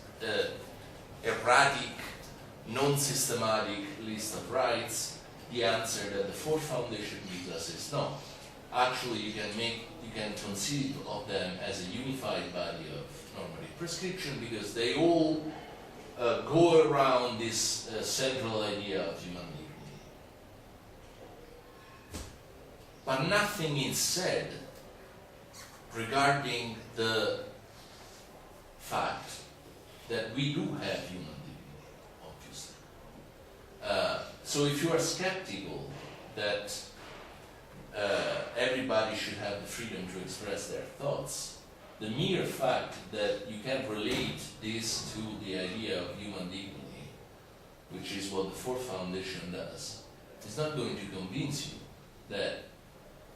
erratic, non-systematic list of rights, the answer that the fourth foundation gives us is no. Actually, you can conceive of them as a unified body of normative prescription because they all go around this central idea of human dignity. But nothing is said regarding the fact that we do have human dignity, obviously. So if you are skeptical that everybody should have the freedom to express their thoughts, the mere fact that you can relate this to the idea of human dignity, which is what the Fourth Foundation does, is not going to convince you that,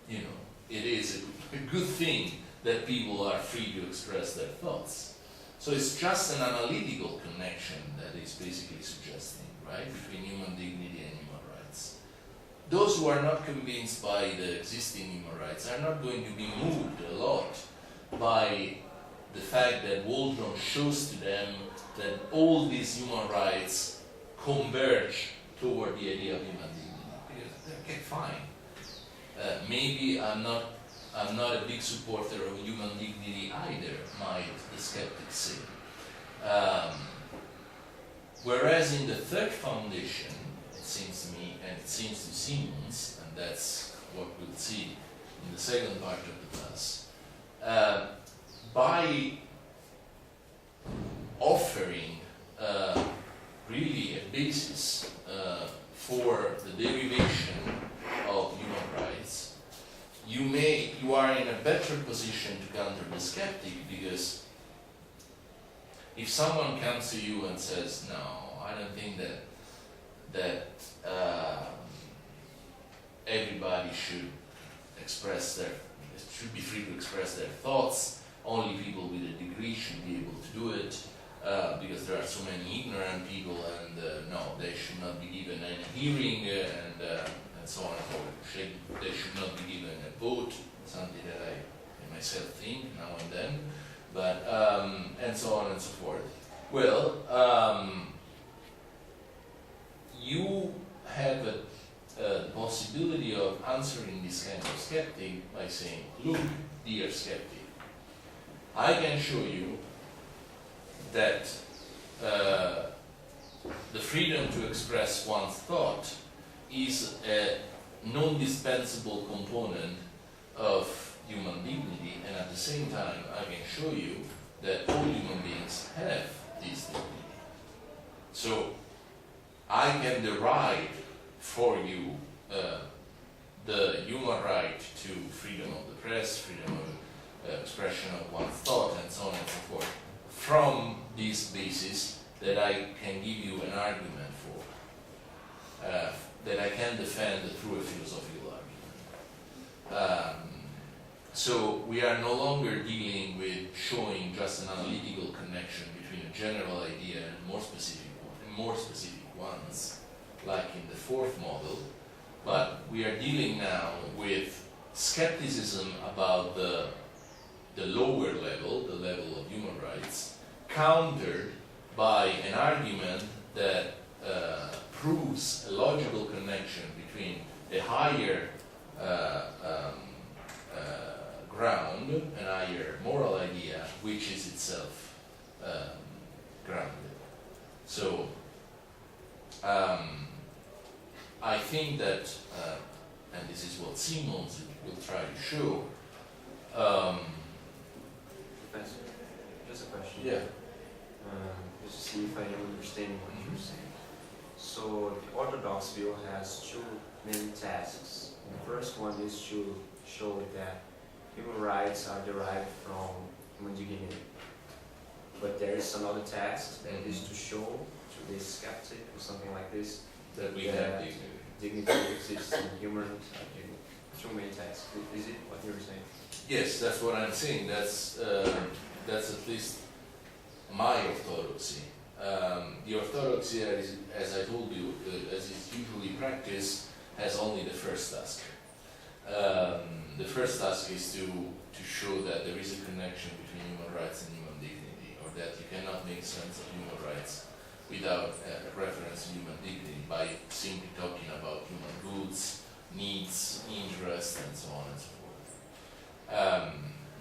you know, it is a good thing that people are free to express their thoughts. So it's just an analytical connection that is basically suggesting, right, between human dignity and human rights. Those who are not convinced by the existing human rights are not going to be moved a lot by the fact that Waldron shows to them that all these human rights converge toward the idea of human dignity. Because, okay, fine. Maybe I'm not a big supporter of human dignity either, might the skeptics say. Whereas in the Third Foundation, it seems to me, and it seems to Simons, and that's what we'll see in the second part of the class, by offering really a basis for the derivation of human rights, you are in a better position to counter the skeptic, because if someone comes to you and says, no, I don't think that everybody should be free to express their thoughts, only people with a degree should be able to do it, because there are so many ignorant people, and no, they should not be given any hearing, and so on and so forth. They should not be given a vote, something that I myself think now and then, but and so on and so forth. Well, you have the possibility of answering this kind of skeptic by saying, look, dear skeptic, I can show you that the freedom to express one's thought is a non-dispensable component of human dignity, and at the same time I can show you that all human beings have this dignity. So I can derive for you the human right to freedom of the press, freedom of expression of one's thought, and so on and so forth, from this basis that I can give you an argument for, that I can defend through a philosophical argument. So we are no longer dealing with showing just an analytical connection between a general idea and more specific ones, like in the fourth model, but we are dealing now with skepticism about the lower level, the level of human rights, countered by an argument that proves a logical connection between a higher ground, an higher moral idea, which is itself grounded. So I think that, and this is what Simons will try to show. Professor, just a question. Yeah. Just to see if I am understanding what you're saying. So the orthodox view has two main tasks. The first one is to show that human rights are derived from human dignity. But there is another task that is to show to this skeptic or something like this That we have dignity exists in human dignity. Two main tasks. Is it what you're saying? Yes, that's what I'm saying. That's at least my orthodoxy. The orthodoxy, as I told you, as is usually practiced, has only the first task. The first task is to show that there is a connection between human rights and human dignity, or that you cannot make sense of human rights without a reference to human dignity by simply talking about human goods, needs, interests, and so on and so forth.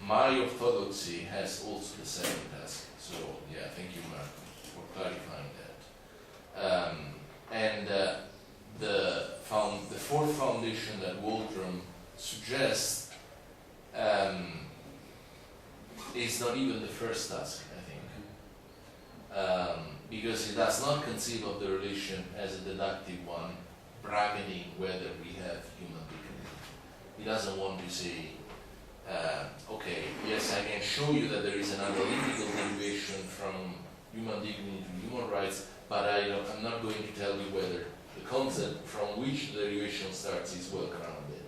My orthodoxy has also the second task. So yeah, thank you, Mark, for clarifying that. And the fourth foundation that Waldron suggests is not even the first task, I think. because he does not conceive of the relation as a deductive one, bracketing whether we have human dignity. He doesn't want to say, okay, yes, I can show you that there is an analytical derivation from human dignity to human rights, but I'm not going to tell you whether the concept from which the derivation starts is well grounded.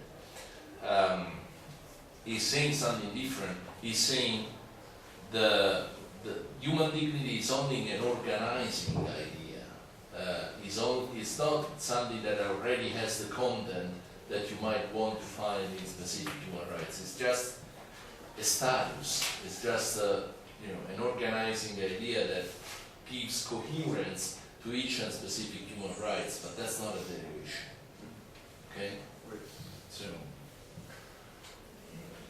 He's saying something different. He's saying the human dignity is only an organizing idea. It's not something that already has the content that you might want to find in specific human rights. It's just a status. It's just an organizing idea that gives coherence to each and specific human rights, but that's not a derivation. Okay? So.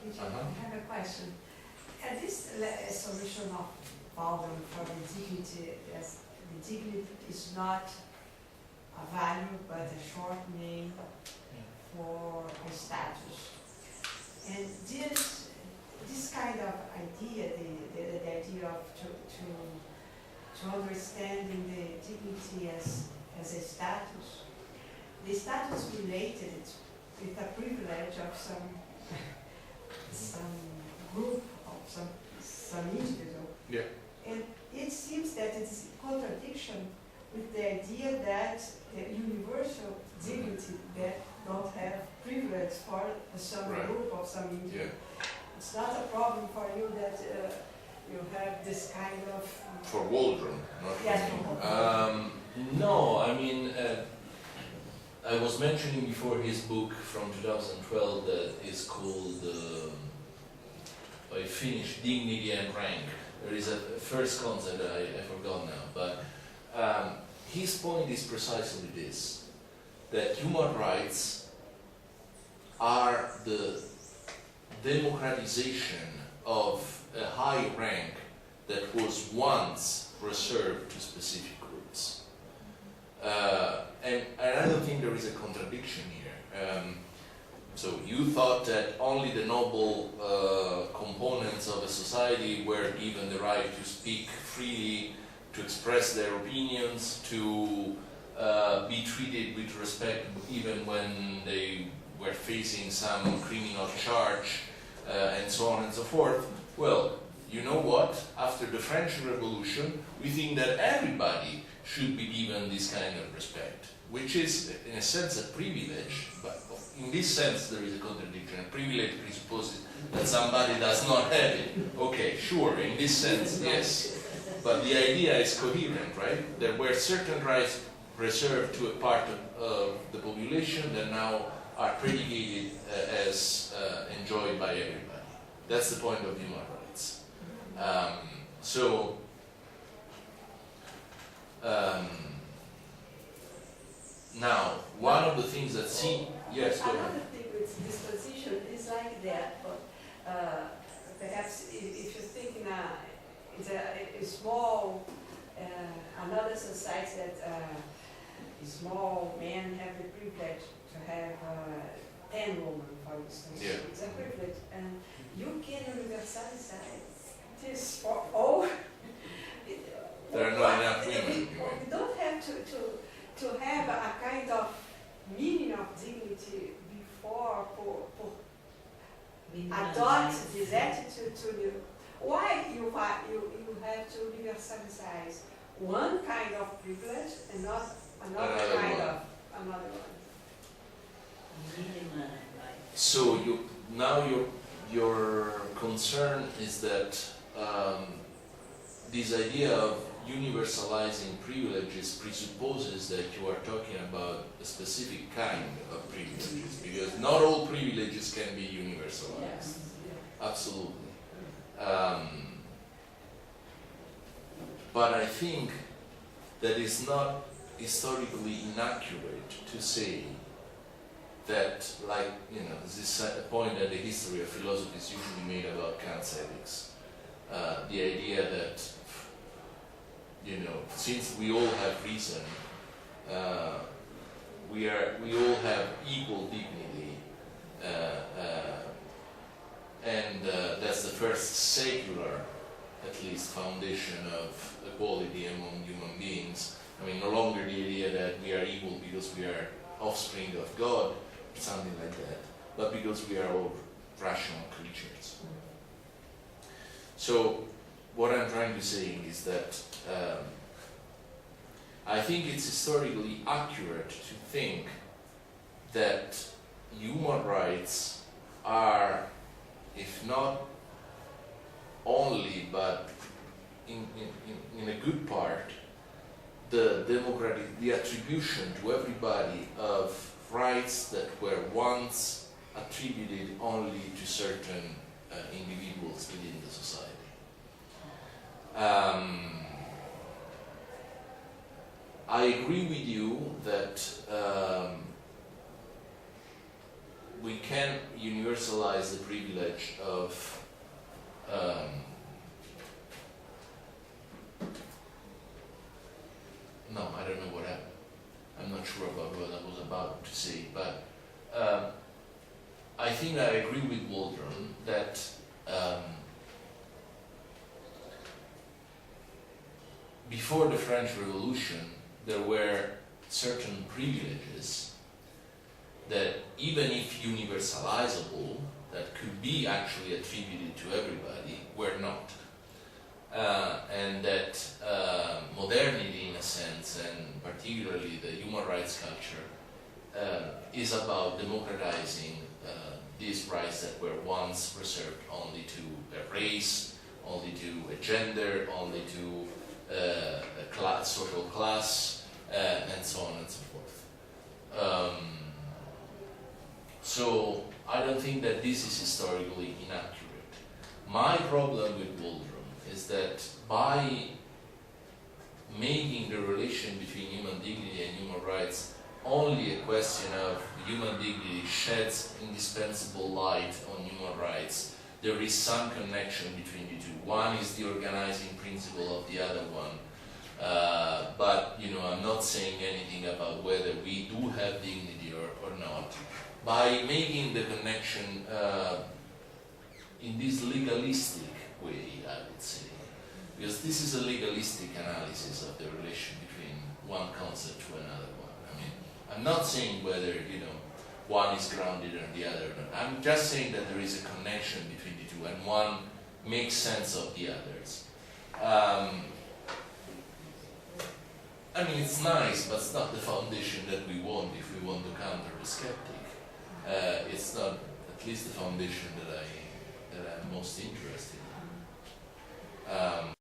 I have a question. This solution of problem for the dignity, as the dignity is not a value but a short name for a status. And this kind of idea, the idea of to understanding the dignity as a status, the status related with a privilege of some group of some individual. Yeah. And it seems that it's a contradiction with the idea that the universal dignity that don't have privilege for some Right. group of some individual. Yeah. It's not a problem for you that you have this kind of... For Waldron, not for Yes, me. for Waldron. No, I mean, I was mentioning before his book from 2012 that is called I finished Dignity and Rank. There is a first concept that I forgot now, but his point is precisely this, that human rights are the democratization of a high rank that was once reserved to specific groups. And I don't think there is a contradiction here. So you thought that only the noble components of a society were given the right to speak freely, to express their opinions, to be treated with respect even when they were facing some criminal charge, and so on and so forth. Well, you know what? After the French Revolution, we think that everybody should be given this kind of respect, which is, in a sense, a privilege, but in this sense there is a contradiction. A privilege presupposes that somebody does not have it. Okay, sure, in this sense, yes. But the idea is coherent, right? There were certain rights reserved to a part of the population that now are predicated as enjoyed by everybody. That's the point of human rights. Now, one of the things that yes, go ahead. Another thing with this position is like that, but perhaps if you think in a small, another society that small men have the privilege to have 10 women, for instance. Yeah. It's a privilege, and you can universalize this for all. There are not enough women. We don't have to have a kind of meaning of dignity before for adopt this attitude to you. Why you have to universalize one kind of privilege and not another kind of another one? So now your concern is that this idea of universalizing privileges presupposes that you are talking about a specific kind of privileges, because not all privileges can be universalized. Yes. Absolutely. But I think that it's not historically inaccurate to say that, like, this is a point that the history of philosophy is usually made about Kant's ethics. The idea that, since we all have reason, we all have equal dignity, and that's the first secular at least, foundation of equality among human beings. I mean, no longer the idea that we are equal because we are offspring of God, something like that, but because we are all rational creatures. So, what I'm trying to say is that I think it's historically accurate to think that human rights are, if not only, but in a good part, the attribution to everybody of rights that were once attributed only to certain individuals within the society. I agree with you that we can't universalize the privilege of no, I don't know what happened. I'm not sure about what I was about to say, but I think I agree with Waldron that before the French Revolution, there were certain privileges that, even if universalizable, that could be actually attributed to everybody, were not. And that modernity, in a sense, and particularly the human rights culture, is about democratizing these rights that were once reserved only to a race, only to a gender, only to a class, social class, and so on and so forth. So I don't think that this is historically inaccurate. My problem with Waldron is that by making the relation between human dignity and human rights only a question of human dignity sheds indispensable light on human rights, there is some connection between the two. One is the organizing principle of the other one. But I'm not saying anything about whether we do have dignity or not. By making the connection in this legalistic way, I would say, because this is a legalistic analysis of the relation between one concept to another one. I mean, I'm not saying whether one is grounded on the other. I'm just saying that there is a connection between the two, and one makes sense of the others. I mean, it's nice, but it's not the foundation that we want if we want to counter the skeptic. It's not, at least, the foundation that I'm most interested in.